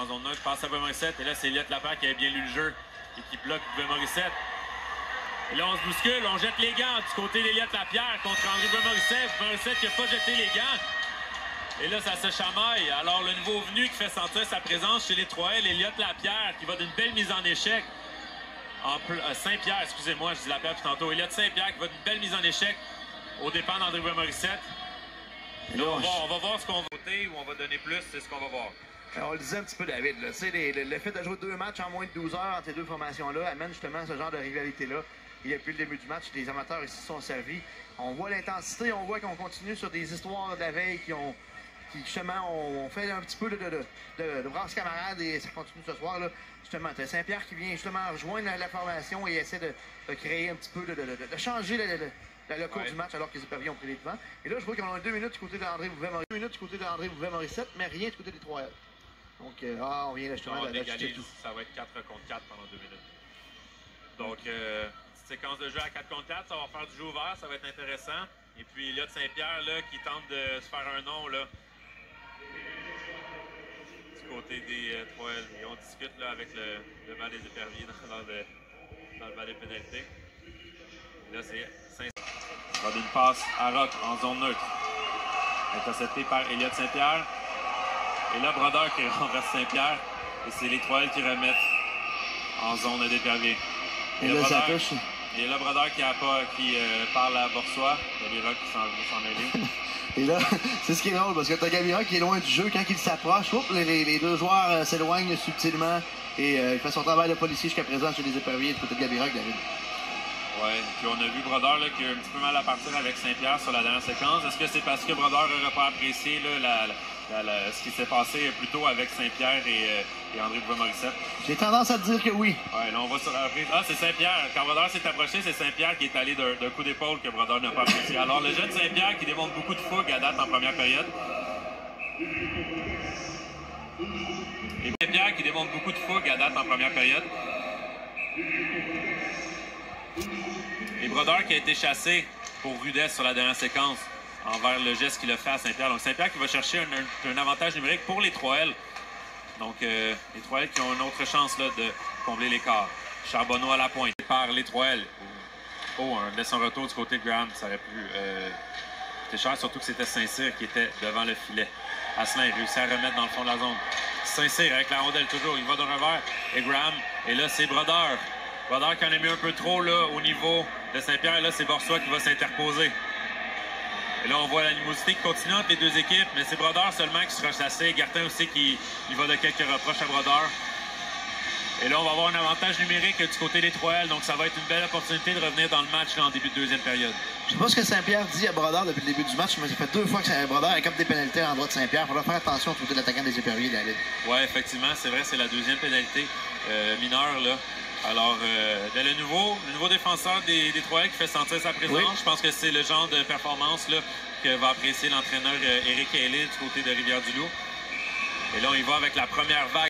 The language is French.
en zone neutre, passe à Morissette. Et là, c'est Elliott Lapierre qui avait bien lu le jeu et qui bloque Morissette. Et là, on se bouscule, on jette les gants du côté d'Elliott Lapierre contre André Morissette. Morissette qui n'a pas jeté les gants. Et là, ça se chamaille. Alors, le nouveau venu qui fait sentir sa présence chez les 3L, Elliott Lapierre, qui va d'une belle mise en échec. Saint-Pierre, excusez-moi, je dis Lapierre puis tantôt. Elliott Saint-Pierre qui va d'une belle mise en échec aux dépens d'André Morissette. Là, on va voir ce qu'on va voter ou on va donner plus, c'est ce qu'on va voir. Alors, on le disait un petit peu, David. Le fait de jouer 2 matchs en moins de 12 heures entre ces deux formations-là amène justement ce genre de rivalité-là. Et depuis le début du match, les amateurs ici sont servis. On voit l'intensité, on voit qu'on continue sur des histoires de la veille qui justement, on fait un petit peu de brasse camarade et ça continue ce soir. Là. Justement, t'as Saint-Pierre qui vient justement rejoindre la formation et essaie de créer un petit peu, de changer le cours du match alors que les Éperviers ont pris les devants. Et là, je vois qu'on a 2 minutes du côté d'André Bouvet-Morissette, mais rien du côté des 3L. Donc, on vient justement de tout. Ça va être 4 contre 4 pendant 2 minutes. Donc, petite séquence de jeu à 4 contre 4, ça va faire du jeu ouvert, ça va être intéressant. Et puis, Elliott Saint-Pierre, là, qui tente de se faire un nom, là. Du côté des 3L. Et on discute, là, avec le banc des Éperviers dans le banc des pénalités. Et là, c'est Saint-Pierre. On va d'une passe à Rock en zone neutre. Intercepté par Elliott Saint-Pierre. Et là, Brodeur qui renverse Saint-Pierre. Et c'est les 3L qui remettent en zone d'Épervier. Et là, ça touche. Et là, Brodeur qui parle à Boursois. Il y a les Rock qui s'en mêlent. Et là, c'est ce qui est drôle, parce que t'as Gabira qui est loin du jeu. Quand il s'approche, les deux joueurs s'éloignent subtilement. Et il fait son travail de policier jusqu'à présent chez les Éperviers du côté de Gabira, David. Oui, puis on a vu Brodeur là, qui a un petit peu mal à partir avec Saint-Pierre sur la dernière séquence. Est-ce que c'est parce que Brodeur n'aurait pas apprécié là, ce qui s'est passé plus tôt avec Saint-Pierre et André Bouvet-Morissette? J'ai tendance à te dire que oui. Oui, là on va sur la reprise. Ah, c'est Saint-Pierre. Quand Brodeur s'est approché, c'est Saint-Pierre qui est allé d'un coup d'épaule que Brodeur n'a pas apprécié. Alors le jeune Saint-Pierre qui démontre beaucoup de fougue à date en première période. Et Saint-Pierre qui démontre beaucoup de fougue à date en première période. Et Brodeur qui a été chassé pour rudesse sur la dernière séquence envers le geste qu'il a fait à Saint-Pierre. Donc Saint-Pierre qui va chercher un avantage numérique pour les 3L. Donc les 3L qui ont une autre chance là, de combler l'écart. Charbonneau à la pointe par les 3L. Oh, un laissant retour du côté de Graham, ça aurait pu coûter cher, surtout que c'était Saint-Cyr qui était devant le filet. Asselin réussit à remettre dans le fond de la zone. Saint-Cyr avec la rondelle toujours, il va de revers. Et Graham, et là c'est Brodeur. Brodeur qui en a mis un peu trop là, au niveau de Saint-Pierre. Là, c'est Boursois qui va s'interposer. Et là, on voit l'animosité qui continue entre les deux équipes, mais c'est Brodeur seulement qui sera chassé. Gartin aussi qui va de quelques reproches à Brodeur. Et là, on va avoir un avantage numérique du côté des 3L, donc ça va être une belle opportunité de revenir dans le match là, en début de deuxième période. Je sais pas ce que Saint-Pierre dit à Brodeur depuis le début du match, mais ça fait 2 fois que Brodeur a comme des pénalités en droit de Saint-Pierre. Il faudra faire attention au côté de l'attaquant des Éperviers, David. Oui, effectivement, c'est vrai, c'est la deuxième pénalité mineure, là. Alors, le nouveau défenseur des 3L qui fait sentir sa présence, oui. Je pense que c'est le genre de performance là, que va apprécier l'entraîneur Éric Ailey du côté de Rivière-du-Loup. Et là, on y va avec la première vague.